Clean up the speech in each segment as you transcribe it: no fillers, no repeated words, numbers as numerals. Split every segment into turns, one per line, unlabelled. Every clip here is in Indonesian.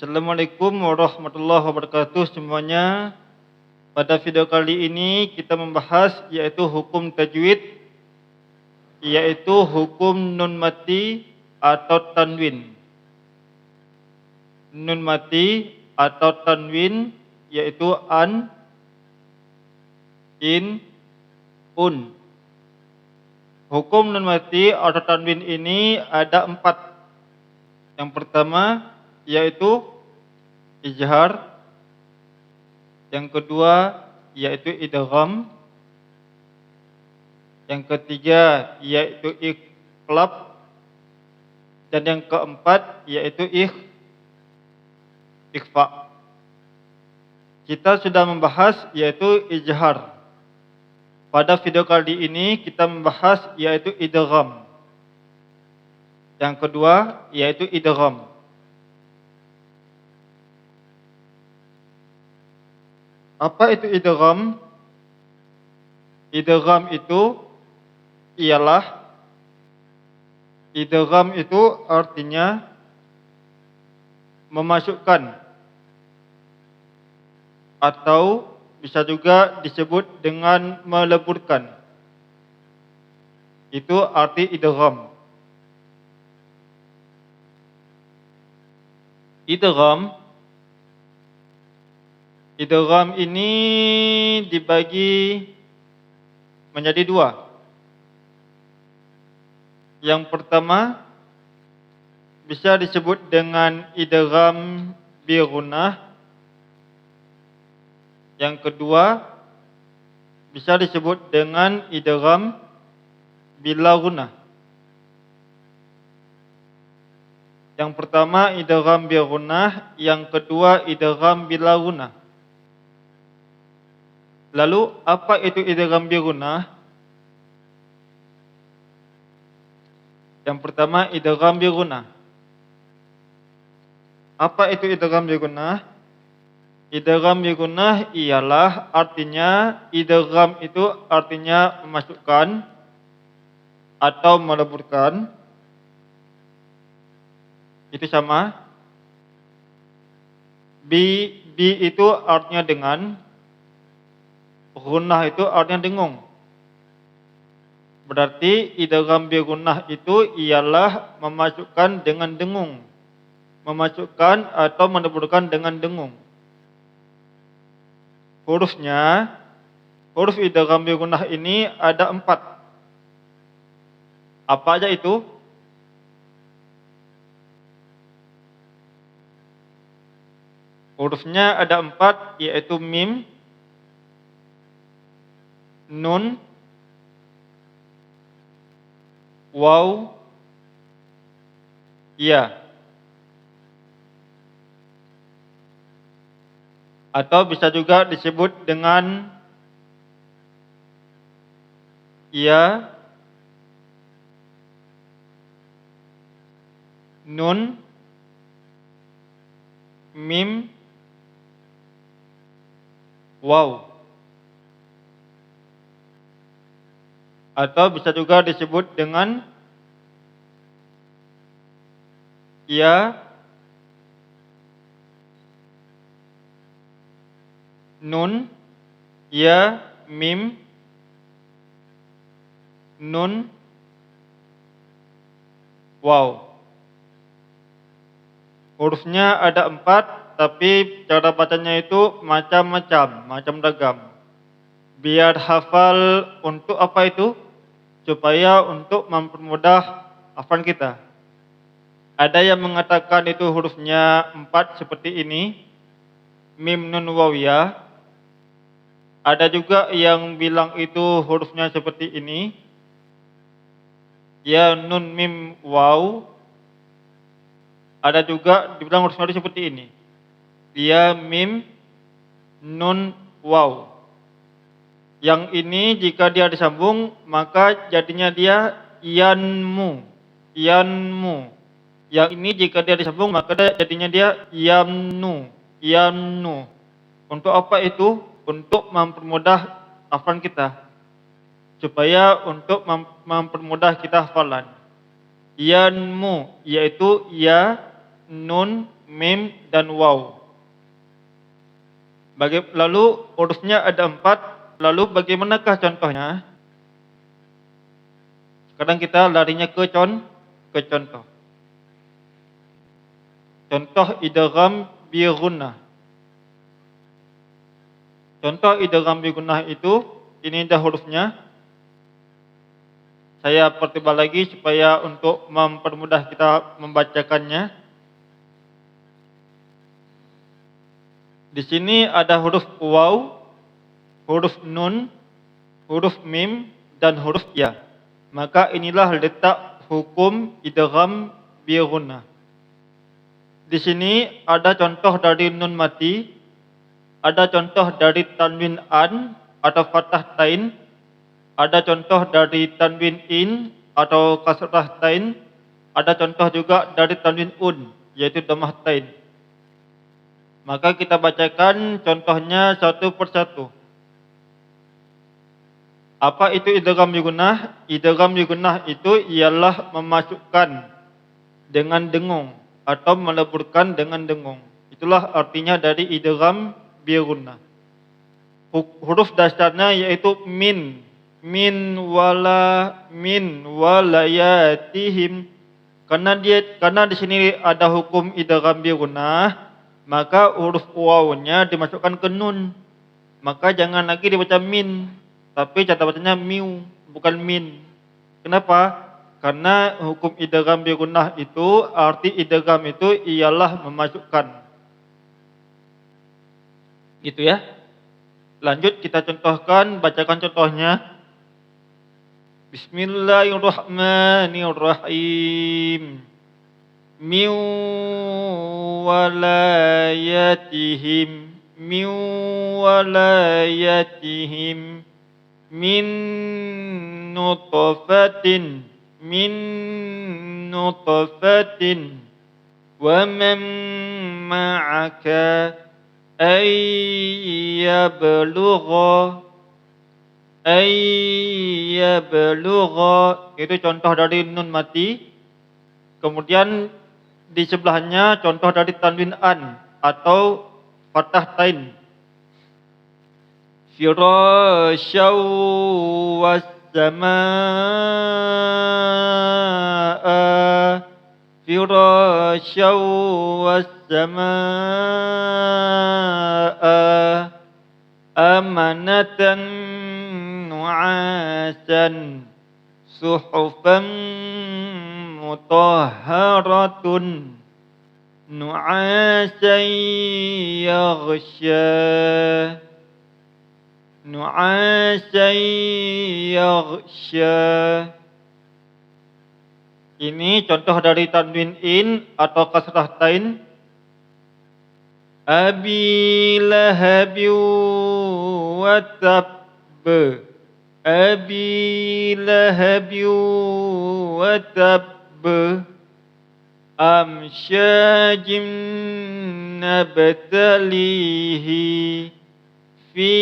Assalamualaikum warahmatullahi wabarakatuh semuanya. Pada video kali ini kita membahas yaitu hukum tajwid, yaitu hukum nun mati atau tanwin. Nun mati atau tanwin yaitu an, in, un. Hukum nun mati atau tanwin ini ada 4. Yang pertama yaitu izhar, yang kedua yaitu idgham, yang ketiga yaitu iqlab, dan yang keempat yaitu ikhfa. Kita sudah membahas yaitu izhar. Pada video kali ini kita membahas yaitu idgham. Yang kedua yaitu idgham. Apa itu idgham? Idgham itu artinya memasukkan, atau bisa juga disebut dengan meleburkan. Itu arti idgham. Idgham ini dibagi menjadi 2. Yang pertama bisa disebut dengan idgham bi gunnah. Yang kedua bisa disebut dengan idgham bila gunnah. Yang pertama idgham bi gunnah, yang kedua idgham bila gunnah. Lalu apa itu idgham bi gunnah? Yang pertama idgham bi gunnah. Apa itu idgham bi gunnah? Idgham bi gunnah ialah artinya, idgham itu artinya memasukkan atau meleburkan. Itu sama. Bi itu artinya dengan. Gunnah itu artinya dengung. Berarti idgham bi gunnah itu ialah memasukkan dengan dengung. Memasukkan atau meleburkan dengan dengung. Huruf idgham bi gunnah ini ada 4. Apa aja itu? Hurufnya ada 4, yaitu mim, nun, waw, ya. Atau bisa juga disebut dengan ya, nun, mim, waw. Atau bisa juga disebut dengan ya, nun, ya, mim, nun, waw. Hurufnya ada 4, tapi cara bacanya itu macam-macam, macam ragam. Biar hafal untuk apa itu? Supaya untuk mempermudah hafalan kita. Ada yang mengatakan itu hurufnya 4 seperti ini, mim, nun, waw, ya. Ada juga yang bilang itu hurufnya seperti ini, ya, nun, mim, waw. Ada juga dibilang hurufnya seperti ini, ya, mim, nun, waw. Yang ini jika dia disambung maka jadinya dia yanmu. Yang ini jika dia disambung maka jadinya dia yamnu. Untuk apa itu? Untuk mempermudah hafalan kita. Supaya untuk mempermudah kita hafalan. Yanmu yaitu ya, nun, mim, dan waw. Lalu hurufnya ada 4, lalu bagaimanakah contohnya? Sekarang kita larinya ke contoh. Contoh idgham bi gunnah. Contoh idgham bi gunnah itu, ini dah hurufnya. Saya pertebal lagi supaya untuk mempermudah kita membacakannya. Di sini ada huruf waw, huruf nun, huruf mim, dan huruf ya. Maka inilah letak hukum idgham bi gunnah. Di sini ada contoh dari nun mati, ada contoh dari tanwin an atau fathah tain, ada contoh dari tanwin in atau kasrah tain, ada contoh juga dari tanwin un, yaitu dhammah tain. Maka kita bacakan contohnya satu persatu. Apa itu idgham bi gunnah? Idgham bi gunnah itu ialah memasukkan dengan dengung atau meleburkan dengan dengung. Itulah artinya dari idgham bi gunnah. Huruf dasarnya yaitu min walayatihim. Karena di sini ada hukum idgham bi gunnah, maka huruf wawnya dimasukkan ke nun. Maka jangan lagi dibaca min, tapi cara bacanya miu, bukan min. Kenapa? Karena hukum idgham bi gunnah itu, arti idgham itu ialah memasukkan. Gitu ya. Lanjut kita contohkan, bacakan contohnya. Bismillahirrahmanirrahim. Min walayatihim min nutfatin wa man ma'aka ayyabluga. Itu contoh dari nun mati. Kemudian di sebelahnya contoh dari tanwin an atau fathah tain. Firasyaw was-samaa, firasyaw was-samaa, amanatan nu'asan, suhufan mutahharatun, nu'asan yaghsha. Ini contoh dari tanwin in atau kasrah tain. Abi lahabi wa tab, abi lahabi wa tab, amsyajim nabtalihi fi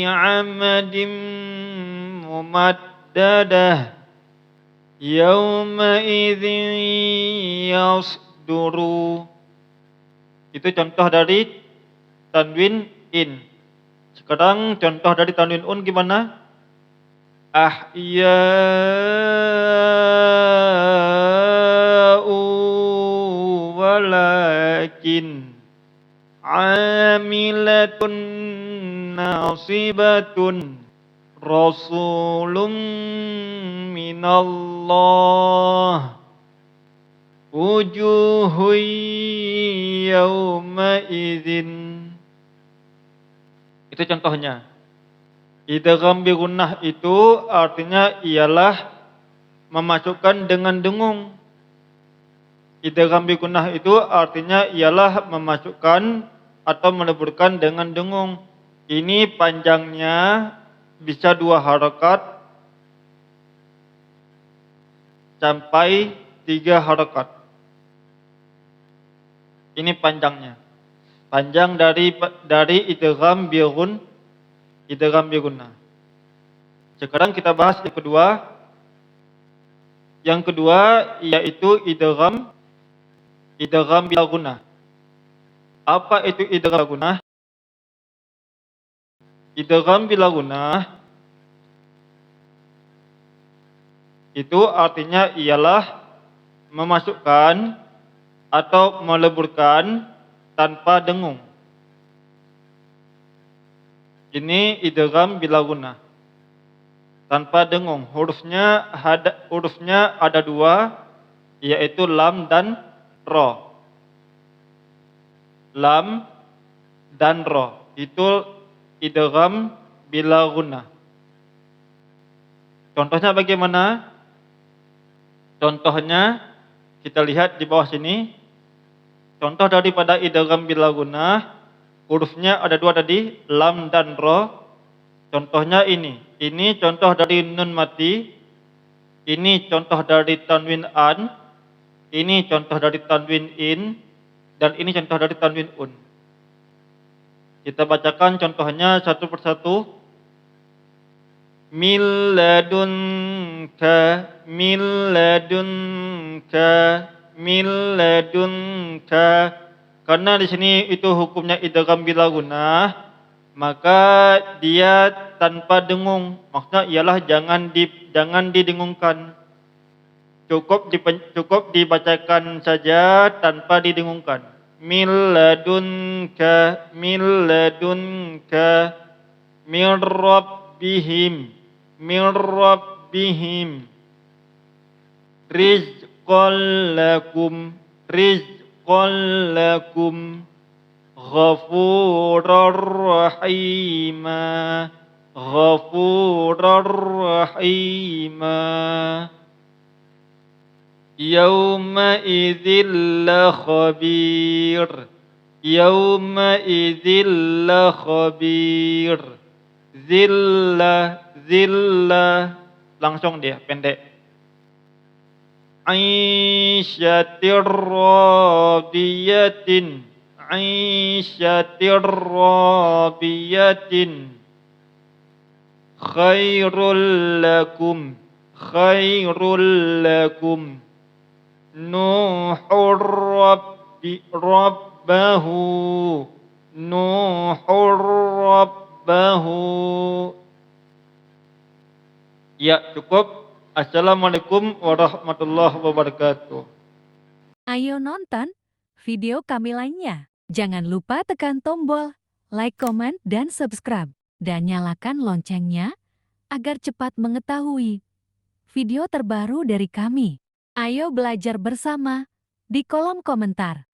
amadim mumaddadah yawma idzin yasduru. Itu contoh dari tanwin in. Sekarang contoh dari tanwin un gimana? Ahya'u walakin amilatun nasibatun rasulun minallah wujuhun yawma idzin. Itu contohnya. Idgham bi gunnah itu artinya ialah memasukkan dengan dengung. Idgham bi gunnah itu artinya ialah memasukkan atau meleburkan dengan dengung. Ini panjangnya bisa 2 harakat sampai 3 harakat. Ini panjangnya. Panjang dari idgham bi gunnah. Sekarang kita bahas yang kedua. Yang kedua yaitu idgham bila gunnah. Apa itu idgham bila gunnah? Idgham bila gunnah itu artinya ialah memasukkan atau meleburkan tanpa dengung. Ini idgham bila gunnah. Tanpa dengung. Hurufnya ada dua, yaitu lam dan ro. Lam dan ro. Itu idgham bila gunnah. Contohnya bagaimana? Contohnya kita lihat di bawah sini. Contoh daripada idgham bila gunnah, hurufnya ada dua tadi, lam dan ro. Contohnya ini. Ini contoh dari nun mati. Ini contoh dari tanwin an. Ini contoh dari tanwin in. Dan ini contoh dari tanwin un. Kita bacakan contohnya satu persatu. Min ladunka, min ladunka, min ladunka. Karena di sini itu hukumnya idgham bila gunnah, maka dia tanpa dengung. Maksudnya ialah jangan didengungkan. Cukup dibacakan saja tanpa didengungkan. Min ladunka, min ladunka, min rabbihim, min rabbihim, rizqan lakum, rizqan lakum, ghafurar rahima, ghafurar rahima. Yawma idzil la khabir, yawma idzil la khabir. Zillah, zillah, langsung dia pendek. Aisyatir radiyatin, aisyatir radiyatin. Khairul lakum, khairul lakum. Nuhur rabbahu, nuhur rabbahu. Ya, cukup. Assalamualaikum warahmatullahi wabarakatuh.
Ayo nonton video kami lainnya. Jangan lupa tekan tombol like, komen, dan subscribe. Dan nyalakan loncengnya agar cepat mengetahui video terbaru dari kami. Ayo belajar bersama di kolom komentar.